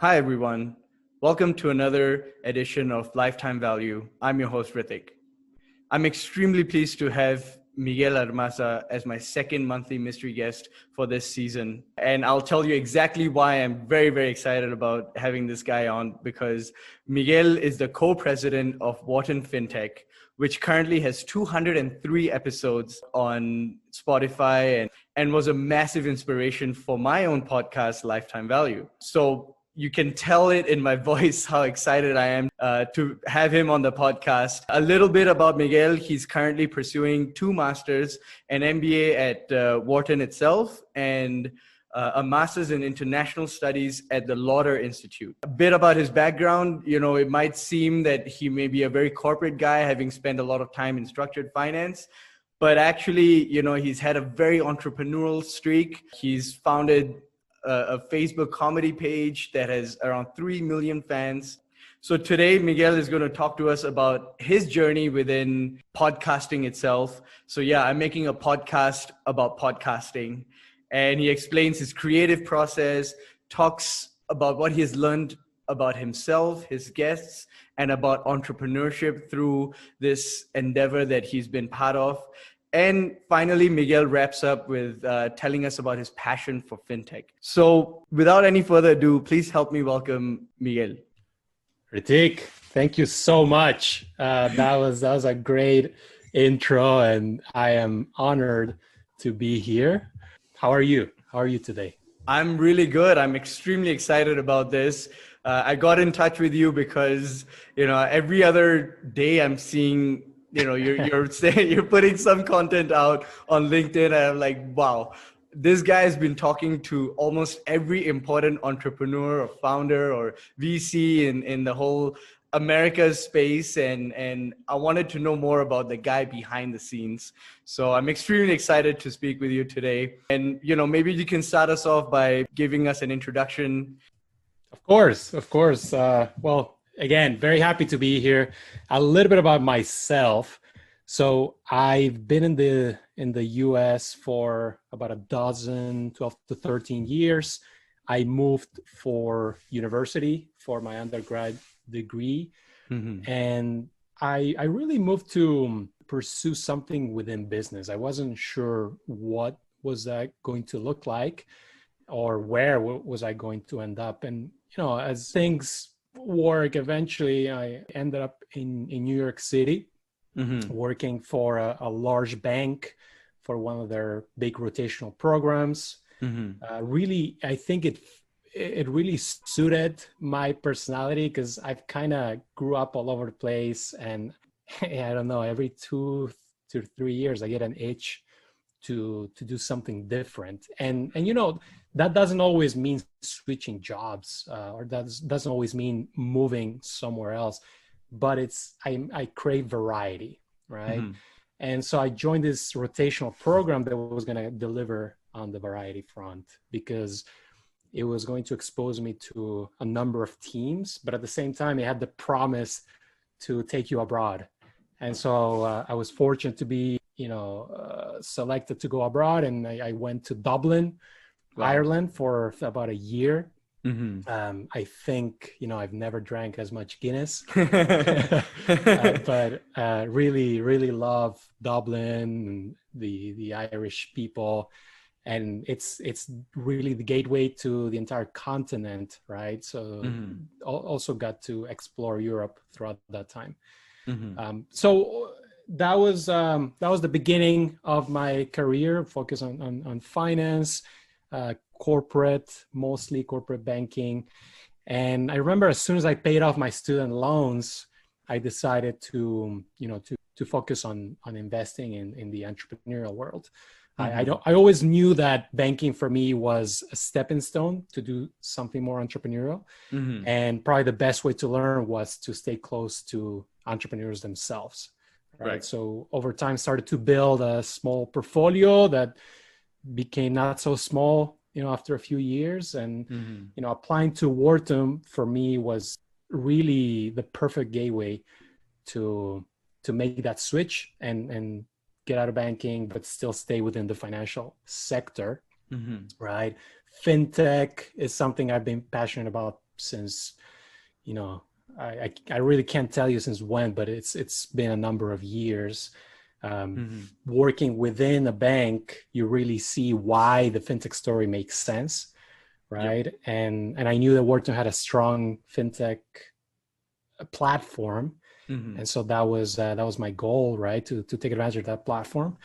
Hi, everyone. Welcome to another edition of Lifetime Value. I'm your host, Ritik. I'm extremely pleased to have Miguel Armaza as my second monthly mystery guest for this season. And I'll tell you exactly why I'm very, very excited about having this guy on, because Miguel is the co-president of WhartonFintech, which currently has 203 episodes on Spotify and was a massive inspiration for my own podcast, Lifetime Value. So you can tell it in my voice how excited I am to have him on the podcast. A little bit about Miguel. He's currently pursuing 2 masters, an MBA at Wharton itself, and a master's in international studies at the Lauder Institute. A bit about his background, it might seem that he may be a very corporate guy, having spent a lot of time in structured finance. But actually, he's had a very entrepreneurial streak. He's founded a Facebook comedy page that has around 3 million fans. So today, Miguel is going to talk to us about his journey within podcasting itself. So yeah, I'm making a podcast about podcasting, and he explains his creative process, talks about what he has learned about himself, his guests, and about entrepreneurship through this endeavor that he's been part of. And finally, Miguel wraps up with telling us about his passion for fintech. So without any further ado, please help me welcome Miguel. Ritik, thank you so much. That was a great intro, and I am honored to be here. How are you? How are you today? I'm really good. I'm extremely excited about this. I got in touch with you because, every other day I'm seeing you're saying you're putting some content out on LinkedIn, and I'm like, wow, this guy has been talking to almost every important entrepreneur or founder or VC in the whole America's space, and I wanted to know more about the guy behind the scenes. So I'm extremely excited to speak with you today. And maybe you can start us off by giving us an introduction. Of course. Well, again, very happy to be here. A little bit about myself. So I've been in the US for about 12 to 13 years. I moved for university for my undergrad degree. Mm-hmm. And I really moved to pursue something within business. I wasn't sure what was that going to look like or where was I going to end up. And, as things work, eventually I ended up in New York City, mm-hmm. working for a large bank for one of their big rotational programs. Mm-hmm. Really, I think it really suited my personality, because I've kind of grew up all over the place, and I don't know, every 2 to 3 years I get an itch to do something different. And that doesn't always mean switching jobs, or that doesn't always mean moving somewhere else, but I crave variety, right? Mm-hmm. And so I joined this rotational program that was going to deliver on the variety front, because it was going to expose me to a number of teams, but at the same time, it had the promise to take you abroad. And so I was fortunate to be, selected to go abroad, and I went to Dublin, wow, Ireland for about a year. Mm-hmm. I think, I've never drank as much Guinness, but really, really love Dublin and the Irish people. And it's really the gateway to the entire continent, right? So mm-hmm. also got to explore Europe throughout that time. Mm-hmm. So that was the beginning of my career, focus on finance, mostly corporate banking. And I remember as soon as I paid off my student loans, I decided to focus on investing in the entrepreneurial world. Mm-hmm. I always knew that banking for me was a stepping stone to do something more entrepreneurial. Mm-hmm. And probably the best way to learn was to stay close to entrepreneurs themselves. Right. So over time, started to build a small portfolio that became not so small, after a few years. And, mm-hmm. Applying to Wharton for me was really the perfect gateway to make that switch and get out of banking, but still stay within the financial sector, mm-hmm. right? Fintech is something I've been passionate about since, you know, I really can't tell you since when, but it's been a number of years. Working within a bank, you really see why the fintech story makes sense, right? Yep. And I knew that Wharton had a strong fintech platform, and so that was my goal, right? To take advantage of that platform,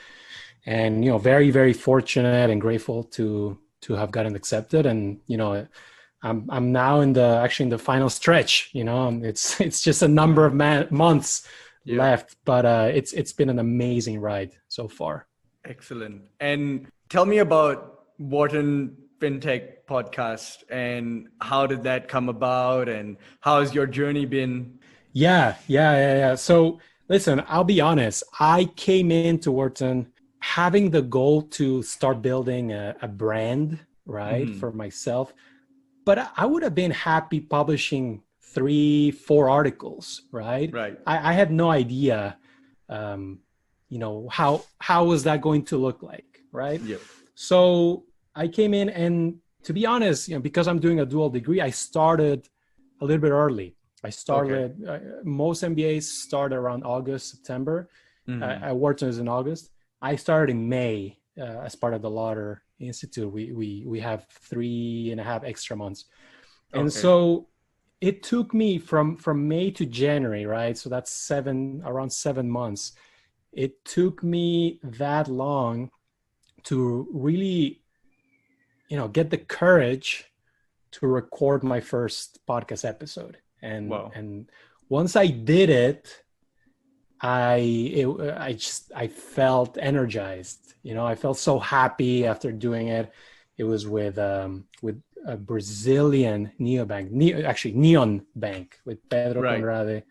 and, you know, very, very fortunate and grateful to have gotten accepted. And, you know, I'm now in the final stretch. You know, it's just a number of months left, but it's been an amazing ride so far. Excellent. And tell me about Wharton FinTech podcast, and how did that come about, and how has your journey been? Yeah. So listen, I'll be honest. I came into Wharton having the goal to start building a brand, right, for myself. But I would have been happy publishing 3-4 articles, right? Right. I had no idea, you know, how was that going to look like, right? Yep. So I came in, and to be honest, you know, because I'm doing a dual degree, I started a little bit early. I started, most MBAs start around August, September. At Wharton is in August. I started in May as part of the Lauder Institute. We have 3.5 extra months. And so it took me from May to January, right? So that's around 7 months. It took me that long to really, you know, get the courage to record my first podcast episode. And once I did it, I felt energized. You know, I felt so happy after doing it. It was with a Brazilian neon bank with Pedro Conrade.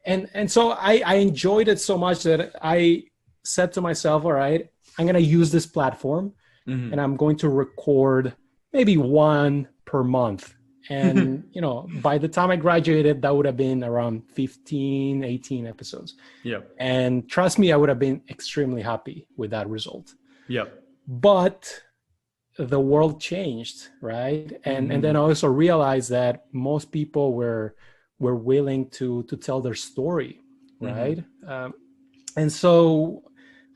And so I enjoyed it so much that I said to myself, all right, I'm going to use this platform and I'm going to record maybe one per month. And, you know, by the time I graduated, that would have been around 15, 18 episodes. Yep. And trust me, I would have been extremely happy with that result. Yep. But the world changed, right? And then I also realized that most people were willing to tell their story, right? And so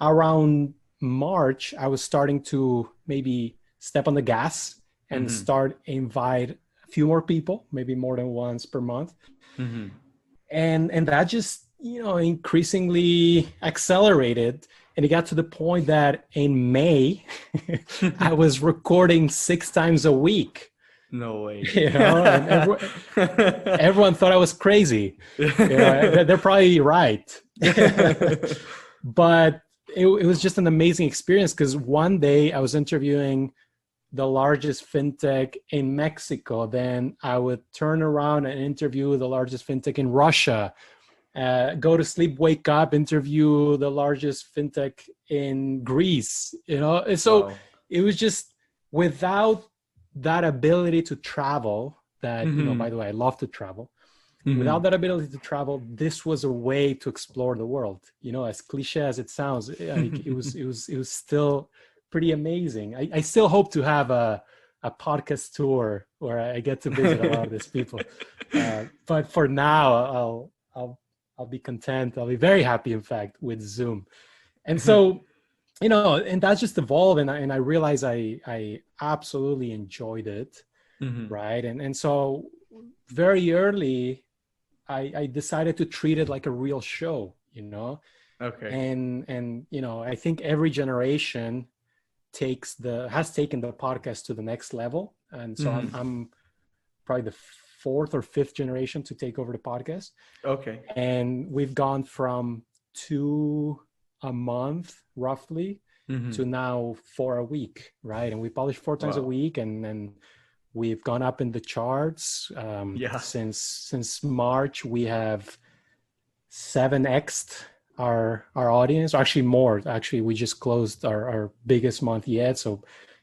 around March, I was starting to maybe step on the gas and start invite a few more people, maybe more than once per month. And that just, you know, increasingly accelerated. And it got to the point that in May, I was recording 6 times a week. No way. You know, and everyone thought I was crazy. You know, they're probably right. But it was just an amazing experience, because one day I was interviewing the largest fintech in Mexico. Then I would turn around and interview the largest fintech in Russia. Go to sleep, wake up, interview the largest fintech in Greece. You know, and so it was just, without that ability to travel, that, you know, by the way, I love to travel. Without that ability to travel, this was a way to explore the world. You know, as cliche as it sounds, it was still pretty amazing. I still hope to have a podcast tour where I get to visit a lot of these people. But for now, I'll be content. I'll be very happy, in fact, with Zoom. And so, you know, and that just evolved, and I realized I absolutely enjoyed it, right? And so very early, I decided to treat it like a real show, you know? Okay. And you know, I think every generation has taken the podcast to the next level. And so I'm probably the 4th or 5th generation to take over the podcast. Okay. And we've gone from 2 a month roughly to now 4 a week, right? And we publish 4 times a week, and we've gone up in the charts. Since March, we have 7x'd our audience, or actually more. Actually, we just closed our biggest month yet, so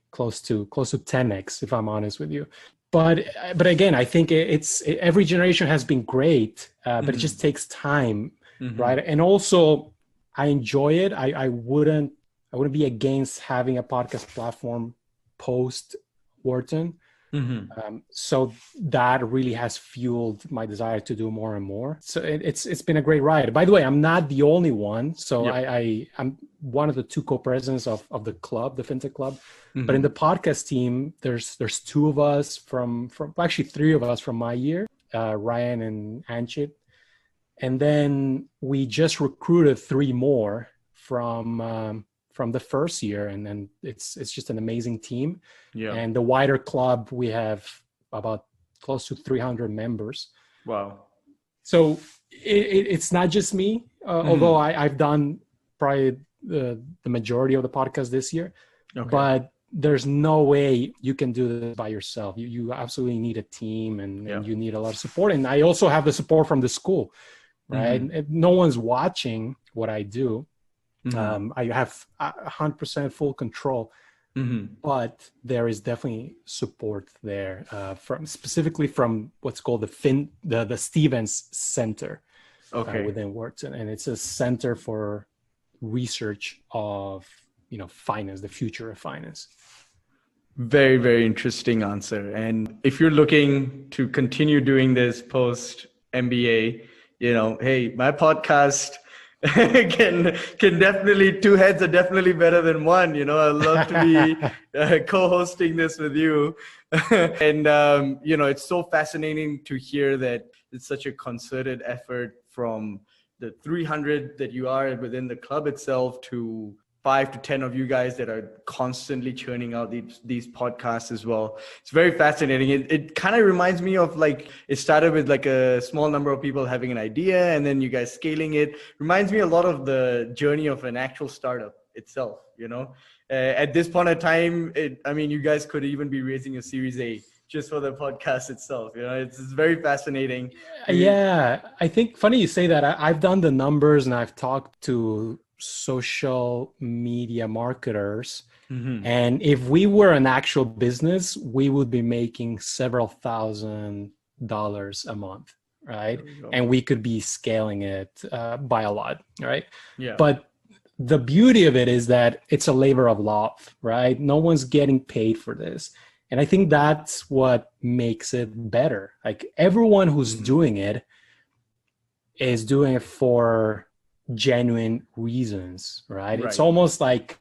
close to 10x, if I'm honest with you. But again, I think every generation has been great, but it just takes time, right? And also, I enjoy it. I wouldn't be against having a podcast platform post Wharton, So that really has fueled my desire to do more and more. So it's been a great ride. By the way, I'm not the only one. So Yep. I'm one of the two co-presidents of the club, the FinTech club. But in Mm-hmm. the podcast team, there's two of us from actually three of us from my year, Ryan and Anchit. And then we just recruited three more from the first year, and then it's just an amazing team. Yeah. And the wider club, we have about close to 300 members. Wow. So it's not just me, although Mm-hmm. I've done probably the majority of the podcast this year, Okay. but there's no way you can do this by yourself. You absolutely need a team, and Yeah. you need a lot of support. And I also have the support from the school, right? Mm-hmm. No one's watching what I do. Mm-hmm. I have 100% full control, Mm-hmm. but there is definitely support there from specifically from what's called the Stevens Center Okay. within Wharton, and it's a center for research of finance, the future of finance. Very, very interesting answer. And if you're looking to continue doing this post MBA, hey, my podcast can definitely, two heads are definitely better than one. I'd love to be co-hosting this with you. And it's so fascinating to hear that it's such a concerted effort from the 300 that you are within the club itself to 5 to 10 of you guys that are constantly churning out these podcasts as well. It's very fascinating. It kind of reminds me of it started with a small number of people having an idea and then you guys scaling it. Reminds me a lot of the journey of an actual startup itself, At this point in time, you guys could even be raising a Series A just for the podcast itself. It's very fascinating. Yeah, I think funny you say that. I've done the numbers and I've talked to social media marketers. Mm-hmm. And if we were an actual business, we would be making several $1,000s a month, right? And we could be scaling it by a lot, right? Yeah. But the beauty of it is that it's a labor of love, right? No one's getting paid for this. And I think that's what makes it better. Everyone who's doing it is doing it for genuine reasons, right? It's almost like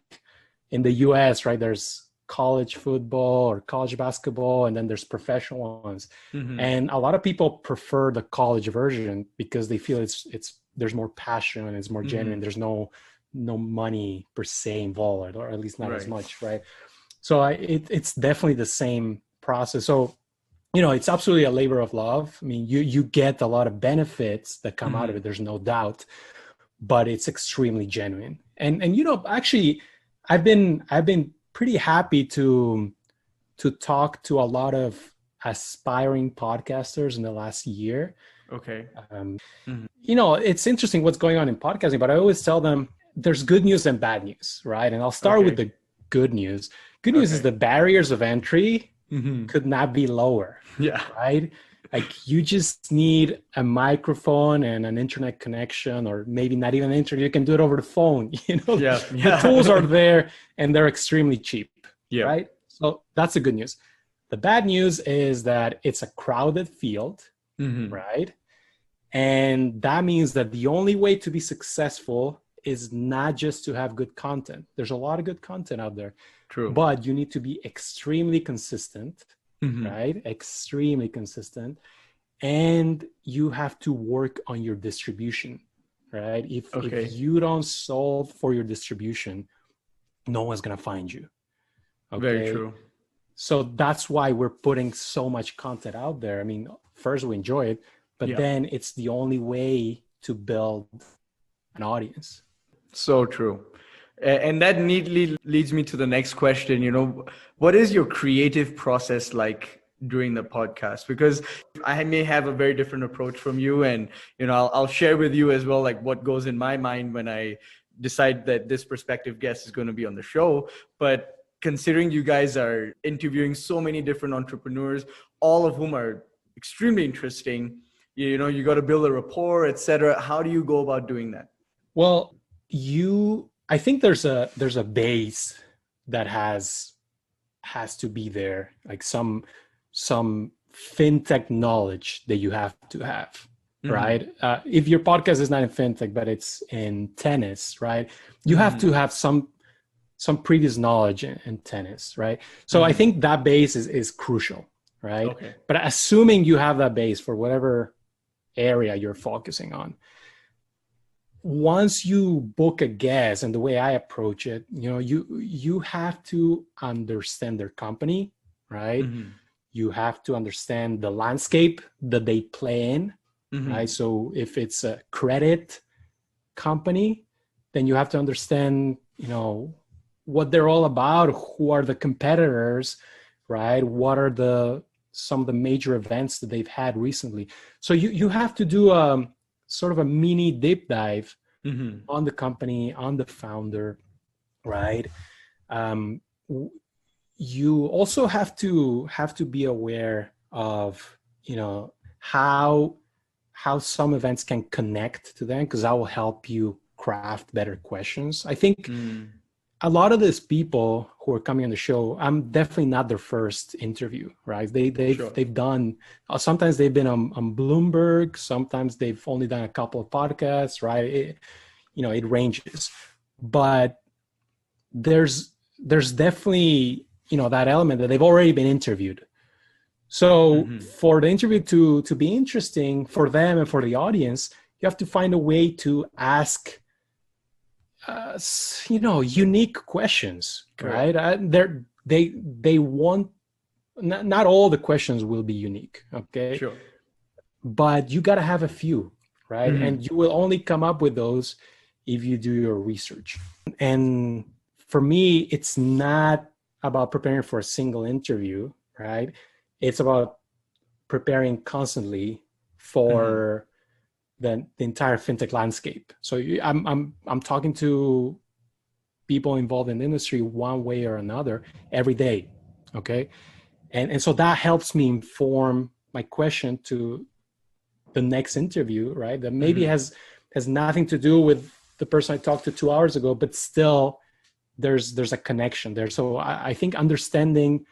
in the US, right? There's college football or college basketball, and then there's professional ones. And a lot of people prefer the college version because they feel there's more passion and it's more genuine. There's no money per se involved, or at least not as much, right? So it's definitely the same process. So it's absolutely a labor of love. I mean, you get a lot of benefits that come out of it. There's no doubt, but it's extremely genuine. And actually, I've been pretty happy to talk to a lot of aspiring podcasters in the last year. Okay. It's interesting what's going on in podcasting, but I always tell them there's good news and bad news, right? And I'll start with the good news. Good news is the barriers of entry could not be lower. Yeah. Right? You just need a microphone and an internet connection, or maybe not even internet. You can do it over the phone. The tools are there and they're extremely cheap. Yeah. Right? So that's the good news. The bad news is that it's a crowded field, right? And that means that the only way to be successful is not just to have good content. There's a lot of good content out there. True. But you need to be extremely consistent, right? Extremely consistent. And you have to work on your distribution, right? If you don't solve for your distribution, no one's going to find you. Okay? Very true. So that's why we're putting so much content out there. I mean, first we enjoy it, but then it's the only way to build an audience. So true. And that neatly leads me to the next question. What is your creative process like during the podcast? Because I may have a very different approach from you, and I'll share with you as well what goes in my mind when I decide that this prospective guest is going to be on the show. But considering you guys are interviewing so many different entrepreneurs, all of whom are extremely interesting, you got to build a rapport, etc. How do you go about doing that? Well, I think there's a base that has to be there, some some fintech knowledge that you have to have, Mm-hmm. right? If your podcast is not in fintech, but it's in tennis, right? You have to have some previous knowledge in tennis, right? So I think that base is crucial, right? Okay. But assuming you have that base for whatever area you're focusing on, once you book a guest, and the way I approach it, you have to understand their company, right? You have to understand the landscape that they play in, right? So if it's a credit company, then you have to understand, what they're all about, who are the competitors, right? What are some of the major events that they've had recently. So you have to do sort of a mini deep dive on the company, on the founder, right? You also have to be aware of, how some events can connect to them, because that will help you craft better questions. I think a lot of these people who are coming on the show, I'm definitely not their first interview, right? They've done, sometimes they've been on Bloomberg, sometimes they've only done a couple of podcasts, right? It ranges, but there's definitely, that element that they've already been interviewed. So for the interview to be interesting for them and for the audience, you have to find a way to ask unique questions, right? They want, not all the questions will be unique, okay? Sure. But you got to have a few, right? And you will only come up with those if you do your research. And for me, it's not about preparing for a single interview, right? It's about preparing constantly for the entire fintech landscape. So I'm talking to people involved in the industry one way or another every day, okay? And so that helps me inform my question to the next interview, right? That maybe has nothing to do with the person I talked to 2 hours ago, but still there's a connection there. So I think understanding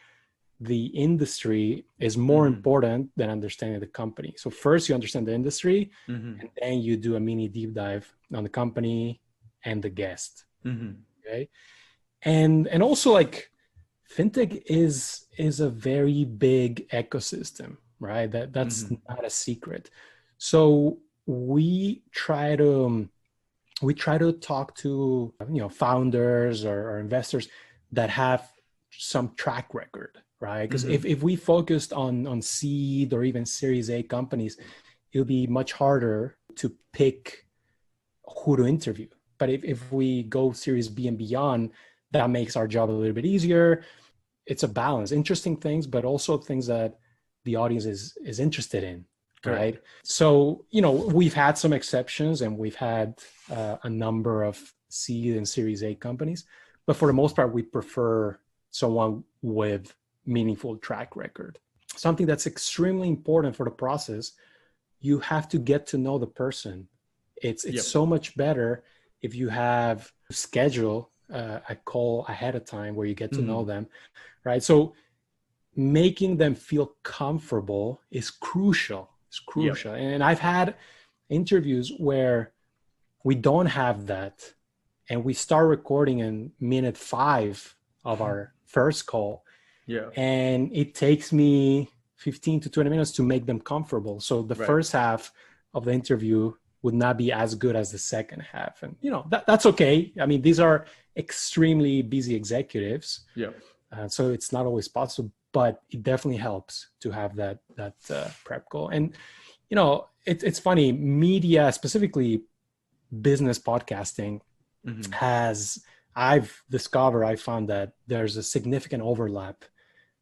the industry is more important than understanding the company. So first you understand the industry, and then you do a mini deep dive on the company and the guest. Okay. And also, like, fintech is a very big ecosystem, right? That's not a secret. So we try to talk to founders or investors that have some track record, right? Because if we focused on seed or even Series A companies, it'll be much harder to pick who to interview. But if we go Series B and beyond, that makes our job a little bit easier. It's a balance, interesting things, but also things that the audience is interested in, right? So, we've had some exceptions, and we've had a number of seed and Series A companies, but for the most part, we prefer someone with meaningful track record. Something that's extremely important for the process, you have to get to know the person. It's so much better if you have schedule a call ahead of time where you get to know them, right? So making them feel comfortable is crucial. It's crucial. And I've had interviews where we don't have that, and we start recording in minute 5 of our first call. And it takes me 15 to 20 minutes to make them comfortable. So the first half of the interview would not be as good as the second half. And, that's okay. I mean, these are extremely busy executives. So it's not always possible, but it definitely helps to have that prep call. And, it's funny, media, specifically business podcasting, I found that there's a significant overlap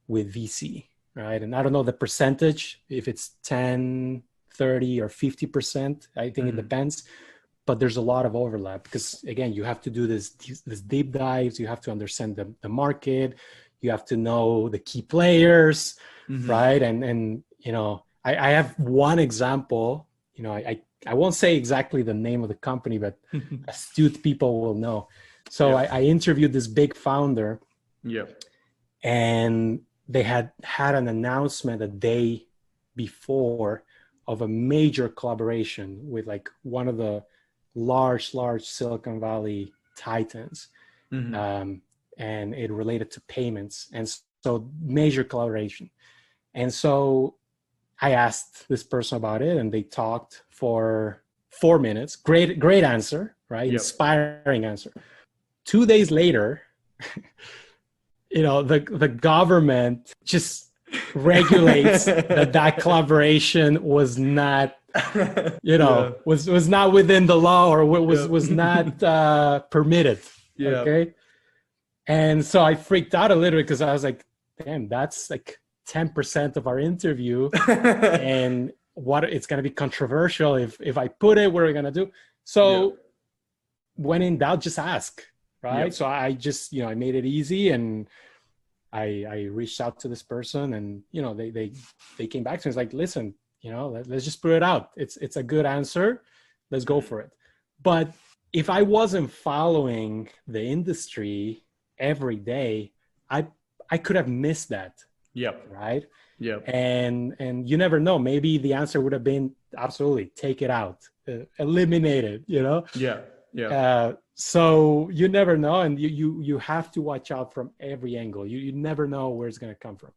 with VC, right? And I don't know the percentage, if it's 10, 30 or 50%, I think it depends, but there's a lot of overlap because, again, you have to do this deep dives, you have to understand the market, you have to know the key players, right? And I have one example, I won't say exactly the name of the company, but astute people will know. So I interviewed this big founder, and they had an announcement a day before of a major collaboration with like one of the large Silicon Valley titans. And it related to payments. And so major collaboration. And so I asked this person about it, and they talked for 4 minutes. Great answer, right? Yep. Inspiring answer. 2 days later, the government just regulates that collaboration was not, was not within the law, or was not permitted. Yeah. Okay. And so I freaked out a little bit, because I was like, damn, that's like 10% of our interview. And it's going to be controversial if I put it, what are we going to do? So when in doubt, just ask, right? Yep. So I just, I made it easy, and I reached out to this person, and, they came back to me. It's like, listen, let's just put it out. It's a good answer. Let's go for it. But if I wasn't following the industry every day, I could have missed that. Yep. Right. Yep. And you never know. Maybe the answer would have been absolutely take it out, eliminate it. Yeah. Yeah. So you never know, and you have to watch out from every angle. You never know where it's going to come from.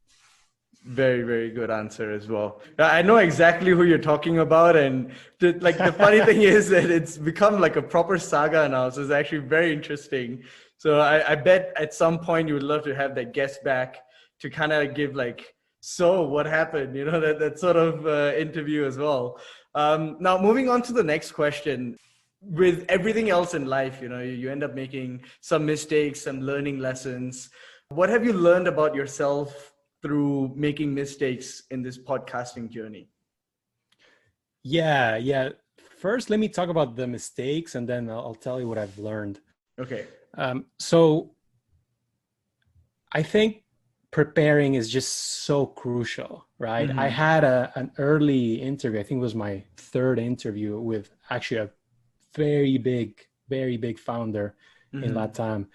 Very, very good answer as well. I know exactly who you're talking about. And the funny thing is that it's become like a proper saga now. So it's actually very interesting. So I bet at some point you would love to have that guest back to kind of give like, so what happened, that sort of interview as well. Now, moving on to the next question. With everything else in life, you end up making some mistakes, some learning lessons. What have you learned about yourself through making mistakes in this podcasting journey? Yeah. First, let me talk about the mistakes, and then I'll tell you what I've learned. Okay. So I think preparing is just so crucial, right? I had an early interview. I think it was my third interview with actually a very big founder in Latam.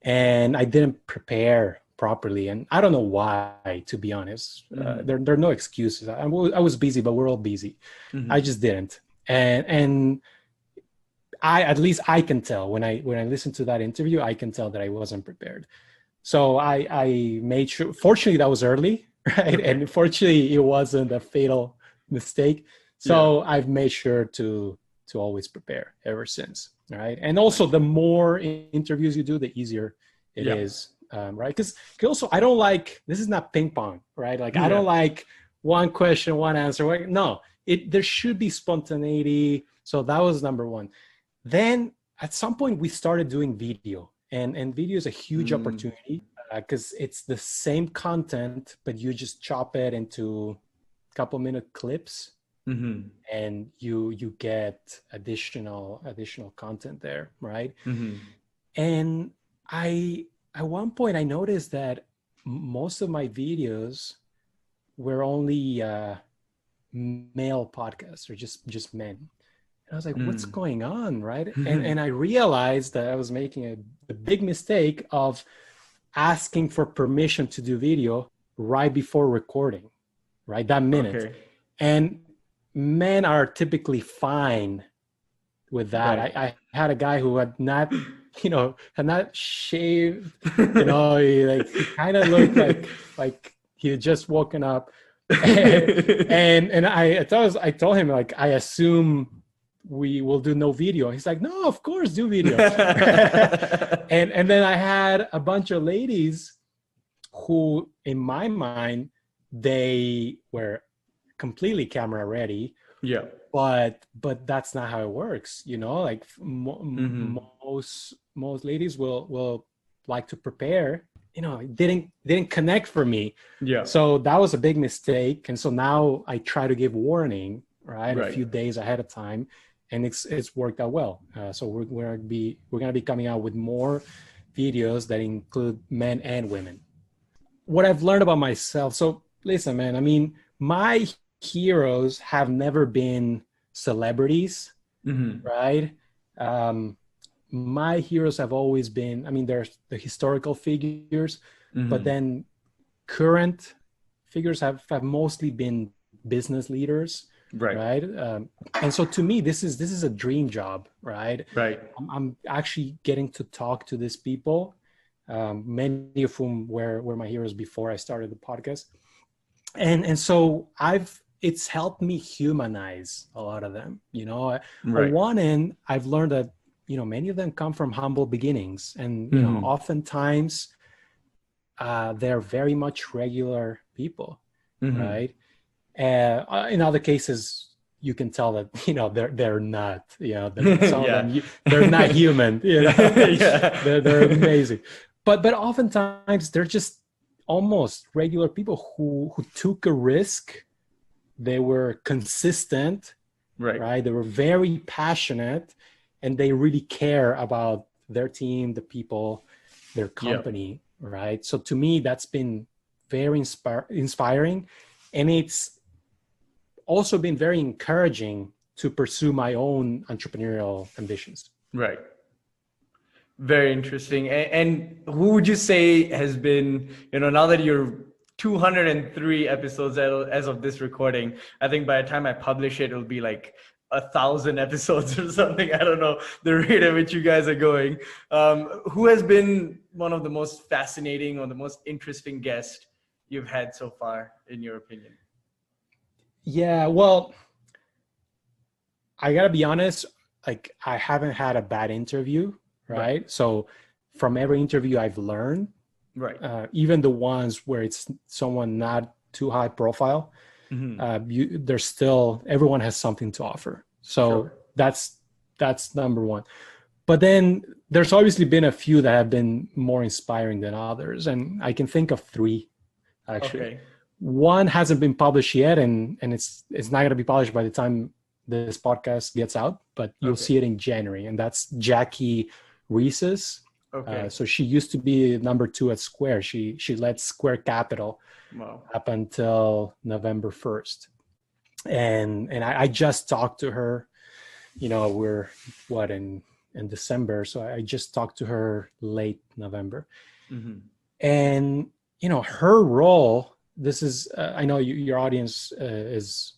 And I didn't prepare properly. And I don't know why, to be honest. There are no excuses. I was busy, but we're all busy. I just didn't. And at least I can tell when I listen to that interview, I can tell that I wasn't prepared. So I made sure, fortunately that was early, right? Okay. And fortunately it wasn't a fatal mistake. So I've made sure to always prepare ever since, right? And also the more interviews you do, the easier it is, right? Because also I don't like, this is not ping pong, right? Like I don't like one question, one answer. No, there should be spontaneity. So that was number one. Then at some point we started doing video, and video is a huge opportunity because it's the same content, but you just chop it into a couple minute clips. And you get additional content there, right? And at one point I noticed that most of my videos were only male podcasts, or just men. And I was like, what's going on, right? And I realized that I was making a big mistake of asking for permission to do video right before recording, right? That minute. Okay. And men are typically fine with that. Right. I had a guy who had not shaved, he kind of looked like he had just woken up. and I told him, like, I assume we will do no video. He's like, no, of course, do video. and then I had a bunch of ladies who, in my mind, they were completely camera ready. Yeah. But that's not how it works. Like most ladies will like to prepare. It didn't connect for me. Yeah. So that was a big mistake. And so now I try to give warning, right? A few days ahead of time, and it's worked out well. So we're gonna be coming out with more videos that include men and women. What I've learned about myself. So listen, man, I mean, my heroes have never been celebrities, right? My heroes have always been, they're the historical figures, but then current figures have mostly been business leaders, right? And so to me, this is a dream job, right? I'm actually getting to talk to these people, many of whom were my heroes before I started the podcast, and so it's helped me humanize a lot of them. On one end, I've learned that many of them come from humble beginnings, and oftentimes they're very much regular people, right? In other cases, you can tell that they're not. Some of them they're not human. They're amazing, but oftentimes they're just almost regular people who took a risk. They were consistent, right? They were very passionate, and they really care about their team, the people, their company, right? So to me, that's been very inspiring, and it's also been very encouraging to pursue my own entrepreneurial ambitions. Right. Very interesting. And who would you say has been, now that you're 203 episodes as of this recording, I think by the time I publish it, it'll be like 1,000 episodes or something. I don't know the rate at which you guys are going. Who has been one of the most fascinating or the most interesting guests you've had so far, in your opinion? Yeah, well, I gotta be honest, like I haven't had a bad interview, right? So from every interview I've learned, even the ones where it's someone not too high profile, there's still, everyone has something to offer. So that's number one. But then there's obviously been a few that have been more inspiring than others, and I can think of 3 actually. One hasn't been published yet, and it's not going to be published by the time this podcast gets out, but you'll see it in January, and that's Jackie Reese's. So she used to be number 2 at Square. She led Square Capital up until November 1st. And I just talked to her, we're in December. So I just talked to her late November. And, her role, this is, I know your audience is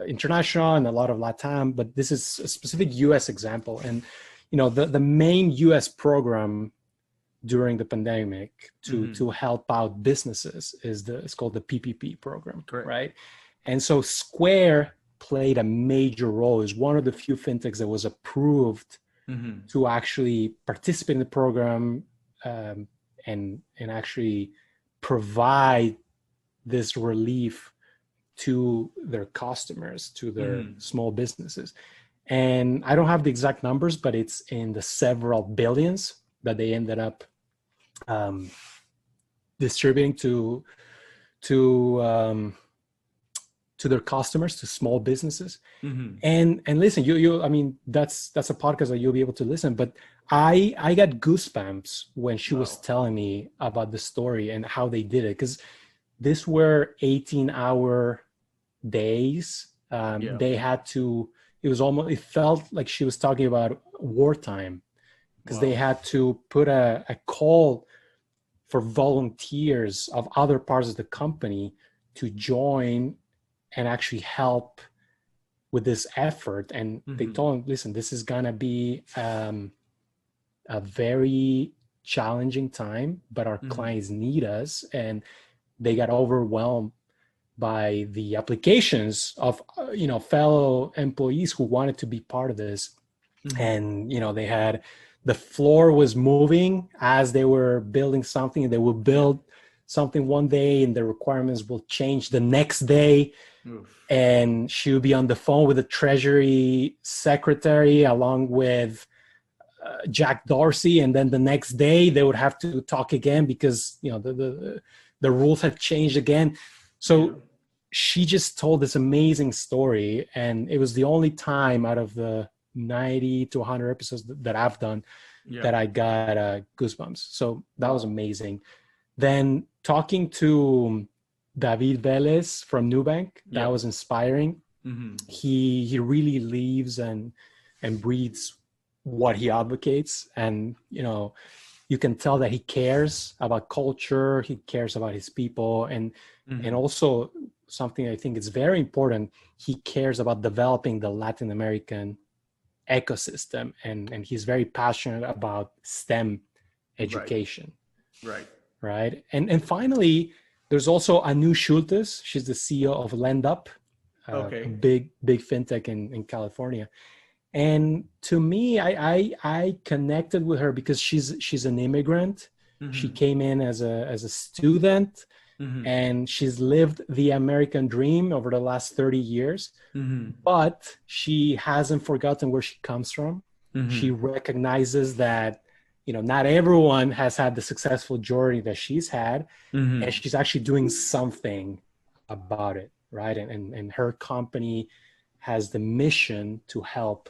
international and a lot of Latam, but this is a specific US example. And, the main US program during the pandemic to help out businesses is called the PPP program, right? And so Square played a major role. Is one of the few fintechs that was approved to actually participate in the program and actually provide this relief to their customers, to their small businesses. And I don't have the exact numbers, but it's in the several billions that they ended up distributing to their customers, to small businesses. And listen, I mean, that's a podcast that you'll be able to listen, but I got goosebumps when she was telling me about the story and how they did it, because these were 18-hour days. They had to, it felt like she was talking about wartime, because they had to put a call for volunteers of other parts of the company to join and actually help with this effort. And they told him, listen, this is gonna be a very challenging time, but our clients need us. And they got overwhelmed by the applications of fellow employees who wanted to be part of this. And they had, the floor was moving as they were building something. They will build something one day and the requirements will change the next day. And she would be on the phone with the Treasury Secretary along with Jack Dorsey, and then the next day they would have to talk again because the rules had changed again. So she just told this amazing story, and it was the only time out of the 90 to 100 episodes that I've done that I got goosebumps. So that was amazing. Then talking to David Velez from Nubank, that was inspiring. He really lives and breathes what he advocates. And you can tell that he cares about culture, he cares about his people, and also something I think is very important, he cares about developing the Latin American ecosystem, and he's very passionate about STEM education. Right. And finally, there's also Anu Schultes. She's the CEO of LendUp, a big fintech in California. And to me, I connected with her because she's an immigrant. She came in as a student, and she's lived the American dream over the last 30 years. But she hasn't forgotten where she comes from. She recognizes that, you know, not everyone has had the successful journey that she's had, and she's actually doing something about it, right? And her company has the mission to help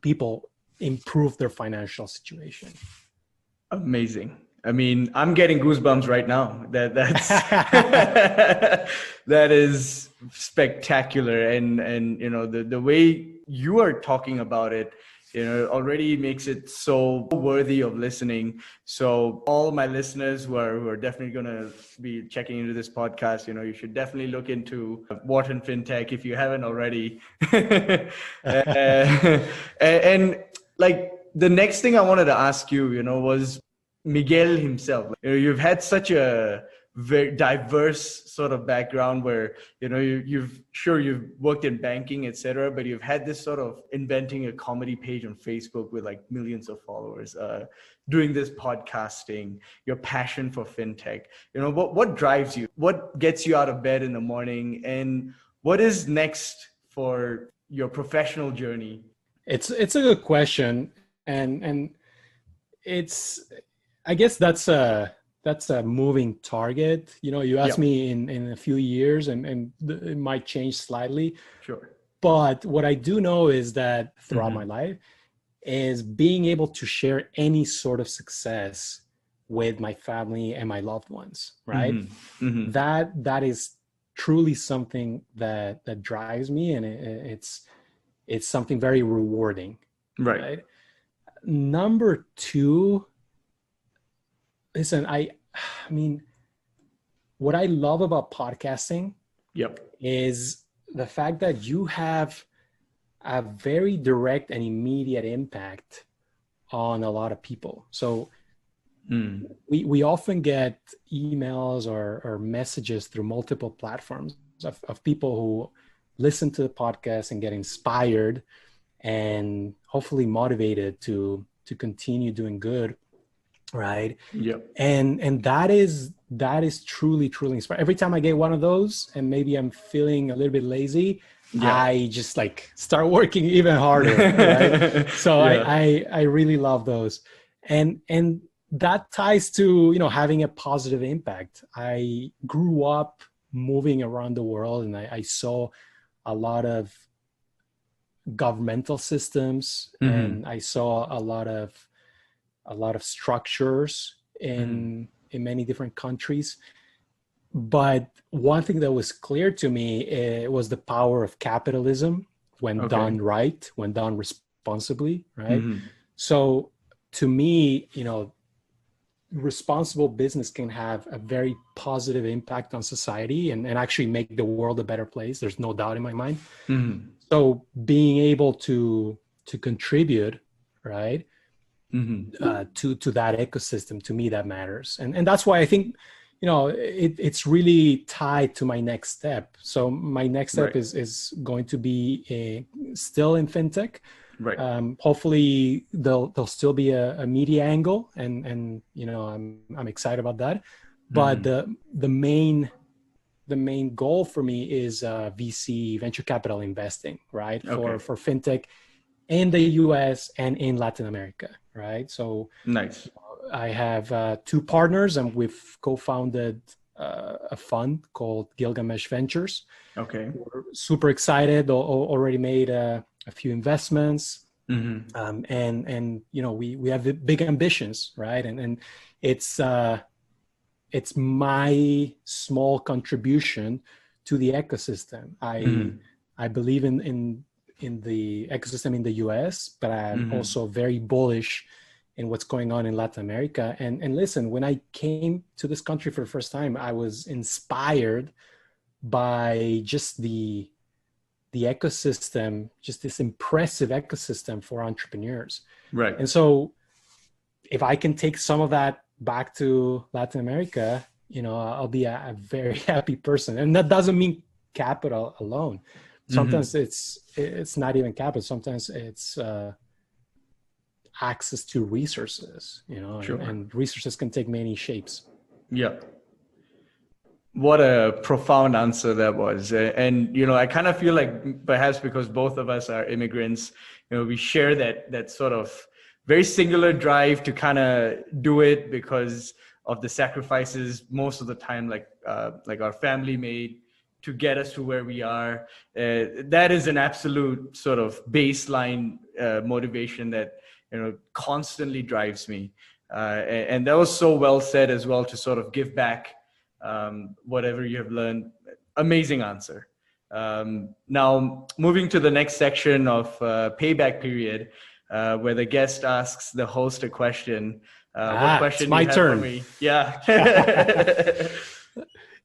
people improve their financial situation. Amazing. I mean, I'm getting goosebumps right now. That's that is spectacular, and you know, the way you are talking about it, you know, already makes it so worthy of listening. So all my listeners who are definitely going to be checking into this podcast, you know, you should definitely look into WhartonFintech if you haven't already. And like the next thing I wanted to ask you, you know, was Miguel himself. You know, you've had such a very diverse sort of background where, you know, you've worked in banking, etc., but you've had this sort of inventing a comedy page on Facebook with like millions of followers, doing this podcasting, your passion for fintech. You know, what drives you? What gets you out of bed in the morning? And what is next for your professional journey? It's a good question, and it's, I guess that's a moving target. You know, you ask me in a few years, and it might change slightly. Sure. But what I do know is that throughout my life is being able to share any sort of success with my family and my loved ones, right? That is truly something that drives me, and it's something very rewarding. Right? Number two, listen, I mean, what I love about podcasting is the fact that you have a very direct and immediate impact on a lot of people. So we often get emails or messages through multiple platforms of people who listen to the podcast and get inspired and hopefully motivated to continue doing good. Right. And that is truly inspiring. Every time I get one of those and maybe I'm feeling a little bit lazy, I just like start working even harder. Right? So I really love those. And that ties to, you know, having a positive impact. I grew up moving around the world, and I saw a lot of governmental systems, and I saw a lot of structures in many different countries. But one thing that was clear to me was the power of capitalism when done right, when done responsibly, right? So to me, you know, responsible business can have a very positive impact on society and actually make the world a better place. There's no doubt in my mind. So being able to contribute, right, to that ecosystem, to me, that matters. And that's why I think, you know, it's really tied to my next step. So my next step is going to be still in fintech. Hopefully there'll still be a media angle, and you know, I'm excited about that. But the main goal for me is VC, venture capital investing, right? For fintech in the US and in Latin America, right? So nice. I have two partners, and we've co-founded a fund called Gilgamesh Ventures. We're super excited. Already made a few investments, and you know, we have big ambitions, right? And it's my small contribution to the ecosystem. I believe in the ecosystem in the US, but I'm also very bullish and what's going on in Latin America. And listen, when I came to this country for the first time, I was inspired by just the ecosystem, just this impressive ecosystem for entrepreneurs. Right. And so if I can take some of that back to Latin America, I'll be a very happy person. And that doesn't mean capital alone. Sometimes it's not even capital. Sometimes it's access to resources, Sure. and resources can take many shapes. Yeah. What a profound answer that was. And, I kind of feel like perhaps because both of us are immigrants, we share that sort of very singular drive to kind of do it because of the sacrifices most of the time, like our family made to get us to where we are. That is an absolute sort of baseline motivation that, constantly drives me. And that was so well said as well, to sort of give back whatever you have learned. Amazing answer. Now, moving to the next section of payback period, where the guest asks the host a question. What question it's my turn. For me? Yeah.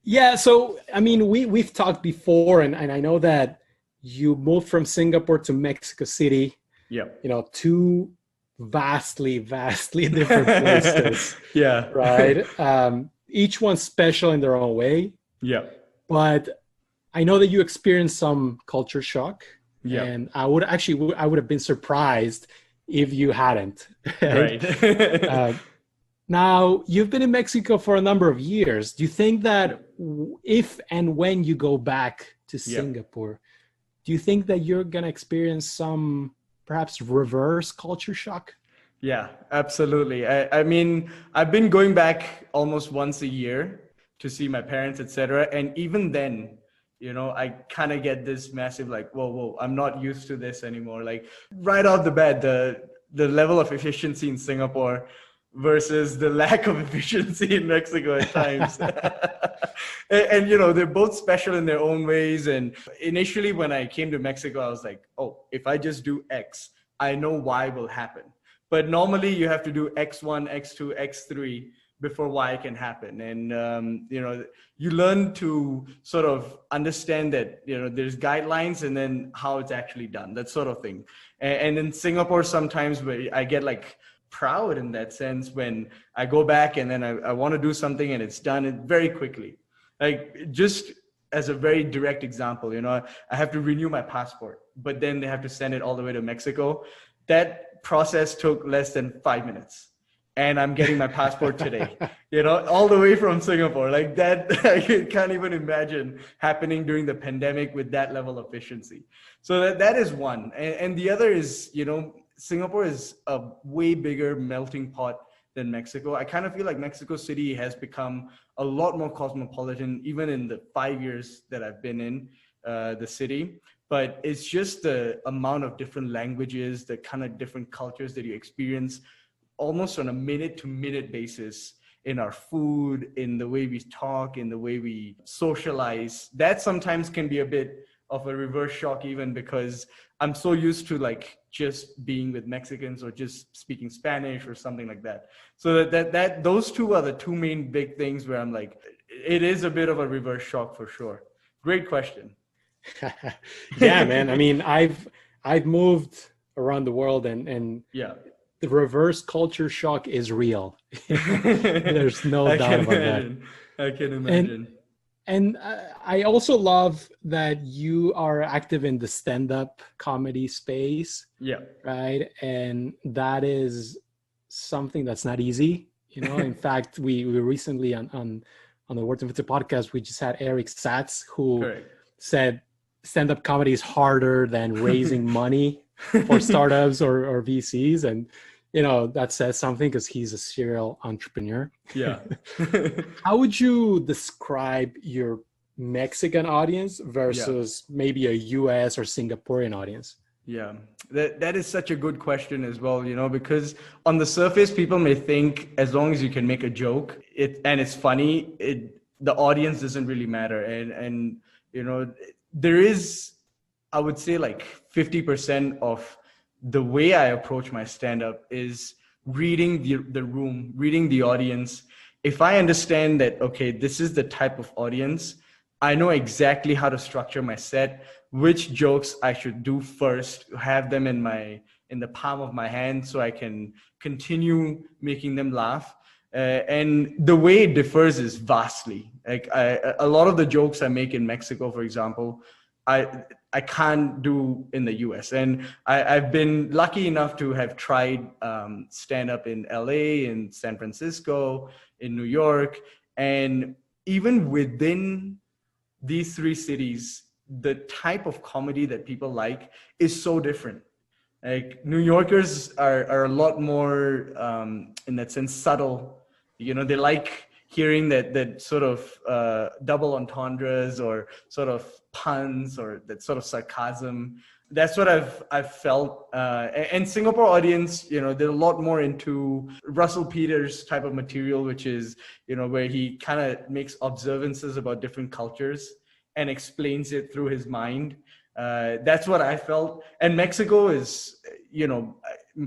Yeah. So, I mean, we've talked before, and I know that you moved from Singapore to Mexico City. Yeah. Two vastly different places. Yeah. Right. Each one's special in their own way. Yeah. But I know that you experienced some culture shock. Yeah. And I would have been surprised if you hadn't. Right. Now, you've been in Mexico for a number of years. Do you think that if and when you go back to Singapore, do you think that you're going to experience some perhaps reverse culture shock? Yeah, absolutely. I mean, I've been going back almost once a year to see my parents, etc. And even then, I kind of get this massive like, whoa, I'm not used to this anymore. Like right off the bat, the level of efficiency in Singapore versus the lack of efficiency in Mexico at times. and they're both special in their own ways. And initially when I came to Mexico, I was like, oh, if I just do X, I know Y will happen. But normally you have to do X1, X2, X3 before Y can happen. And, you learn to sort of understand that, there's guidelines and then how it's actually done, that sort of thing. And in Singapore, sometimes where I get like proud in that sense when I go back and then I want to do something and it's done very quickly. Like just as a very direct example, I have to renew my passport, but then they have to send it all the way to Mexico. That process took less than 5 minutes. And I'm getting my passport today, all the way from Singapore. Like that, I can't even imagine happening during the pandemic with that level of efficiency. So that is one. And the other is, Singapore is a way bigger melting pot than Mexico. I kind of feel like Mexico City has become a lot more cosmopolitan, even in the 5 years that I've been in the city. But it's just the amount of different languages, the kind of different cultures that you experience almost on a minute to minute basis in our food, in the way we talk, in the way we socialize. That sometimes can be a bit of a reverse shock, even because I'm so used to like just being with Mexicans or just speaking Spanish or something like that. So that those two are the two main big things where I'm like, it is a bit of a reverse shock for sure. Great question. Yeah, man. I mean, I've moved around the world and yeah. The reverse culture shock is real. There's no doubt about that. I can imagine. And I also love that you are active in the stand-up comedy space. Yeah. Right. And that is something that's not easy. In fact, we recently on the WhartonFintech podcast, we just had Eric Satz, who said stand-up comedy is harder than raising money for startups or VCs. And, that says something because he's a serial entrepreneur. Yeah. How would you describe your Mexican audience versus maybe a US or Singaporean audience? Yeah, that is such a good question as well, because on the surface, people may think as long as you can make a joke and it's funny, the audience doesn't really matter. And there is, I would say like 50% of the way I approach my stand-up is reading the room, reading the audience. If I understand that, okay, this is the type of audience, I know exactly how to structure my set, which jokes I should do first, have them in the palm of my hand so I can continue making them laugh. And the way it differs is vastly. Like a lot of the jokes I make in Mexico, for example, I can't do in the US. And I've been lucky enough to have tried stand up in LA, in San Francisco, in New York. And even within these three cities, the type of comedy that people like is so different. Like New Yorkers are a lot more, in that sense, subtle. You know, they like hearing that sort of double entendres or sort of puns or that sort of sarcasm. That's what I've felt. And Singapore audience, you know, they're a lot more into Russell Peters type of material, which is, you know, where he kind of makes observances about different cultures and explains it through his mind. That's what I felt. And Mexico is, you know,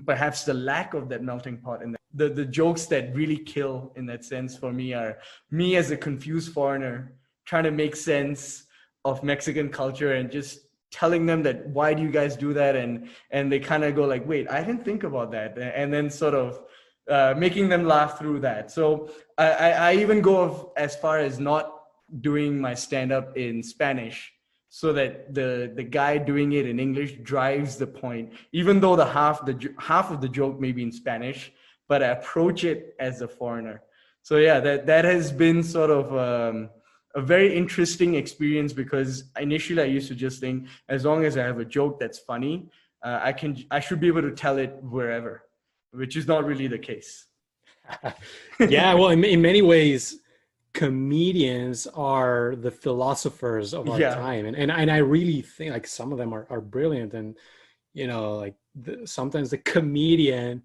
perhaps the lack of that melting pot. And the jokes that really kill in that sense for me are me as a confused foreigner trying to make sense of Mexican culture and just telling them that, why do you guys do that? And they kind of go like, wait, I didn't think about that. And then sort of making them laugh through that. So I even go as far as not doing my stand-up in Spanish, so that the guy doing it in English drives the point, even though half of the joke may be in Spanish, but I approach it as a foreigner. So yeah, that has been sort of a very interesting experience, because initially I used to just think, as long as I have a joke that's funny, I should be able to tell it wherever, which is not really the case. Yeah, well, in many ways, comedians are the philosophers of our time, and I really think like some of them are brilliant, and you know, like sometimes the comedian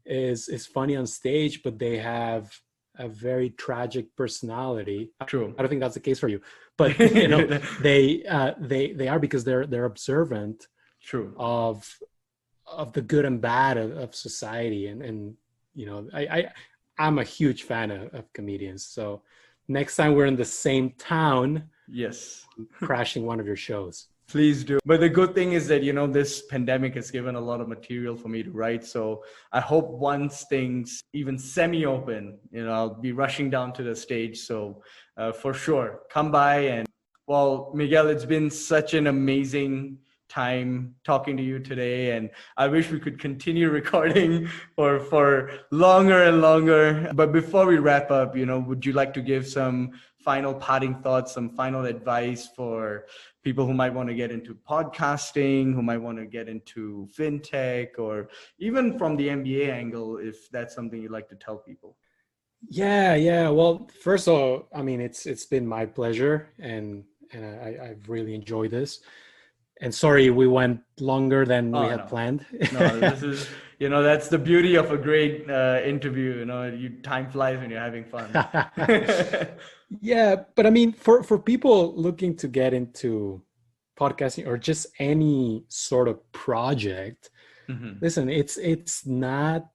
is funny on stage, but they have a very tragic personality. True. I don't think that's the case for you, but you know, they are, because they're observant. True. Of the good and bad of society, and you know, I'm a huge fan of comedians. So next time we're in the same town, yes, crashing one of your shows. Please do. But the good thing is that, you know, this pandemic has given a lot of material for me to write. So I hope once things even semi-open, you know, I'll be rushing down to the stage. So for sure, come by. And well, Miguel, it's been such an amazing time talking to you today, and I wish we could continue recording for longer and longer. But before we wrap up, you know, would you like to give some final parting thoughts, some final advice for people who might want to get into podcasting, who might want to get into fintech, or even from the MBA angle, if that's something you'd like to tell people? Yeah. Well, first of all, I mean, it's been my pleasure, and I've really enjoyed this. And sorry, we went longer than we had planned. No, this is, you know, that's the beauty of a great interview. You know, time flies when you're having fun. Yeah, but I mean, for people looking to get into podcasting or just any sort of project, listen, it's not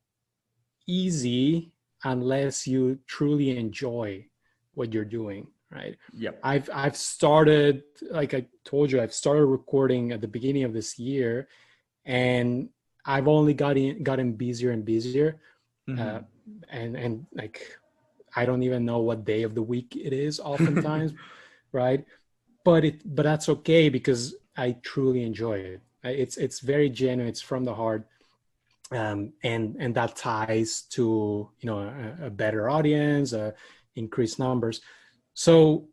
easy unless you truly enjoy what you're doing. Right. Yep. I've started, like I told you, I've started recording at the beginning of this year, and I've only gotten busier and busier. And like, I don't even know what day of the week it is oftentimes. Right. But that's okay, because I truly enjoy it. It's very genuine. It's from the heart. And that ties to, you know, a better audience, increased numbers. So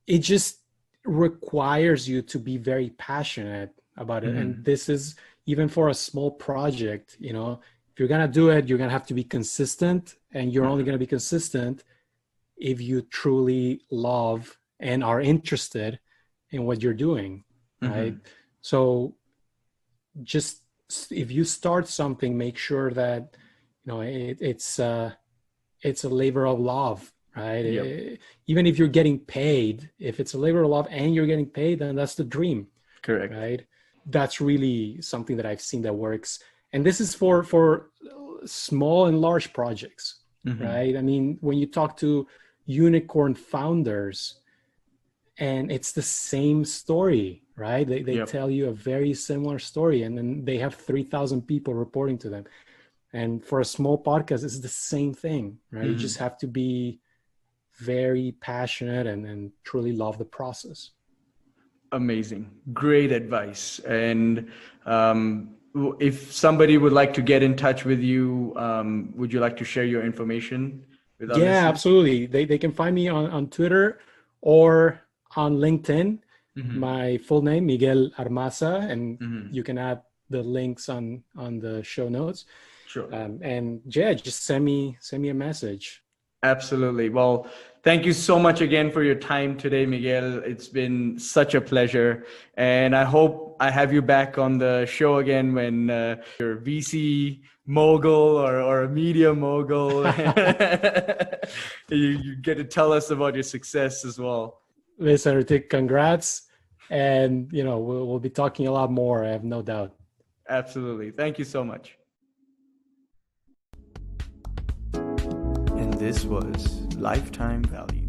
it just requires you to be very passionate about it. And this is even for a small project, you know, if you're going to do it, you're going to have to be consistent, and you're only going to be consistent if you truly love and are interested in what you're doing. Right. So just, if you start something, make sure that, you know, it's a labor of love. Right. Yep. Even if you're getting paid, if it's a labor of love and you're getting paid, then that's the dream. Correct. Right. That's really something that I've seen that works. And this is for small and large projects, right? I mean, when you talk to unicorn founders, and it's the same story, right? They tell you a very similar story, and then they have 3,000 people reporting to them. And for a small podcast, it's the same thing, right? You just have to be very passionate and truly love the process. Amazing. Great advice. And if somebody would like to get in touch with you, would you like to share your information with our listeners? Absolutely. They can find me on Twitter or on LinkedIn. My full name, Miguel Armaza, and you can add the links on the show notes. Sure. And yeah, just send me a message. Absolutely. Well, thank you so much again for your time today, Miguel. It's been such a pleasure. And I hope I have you back on the show again when you're VC mogul or a media mogul. you get to tell us about your success as well. Listen, Ritik, congrats. And, we'll be talking a lot more, I have no doubt. Absolutely. Thank you so much. And this was Lifetime Value.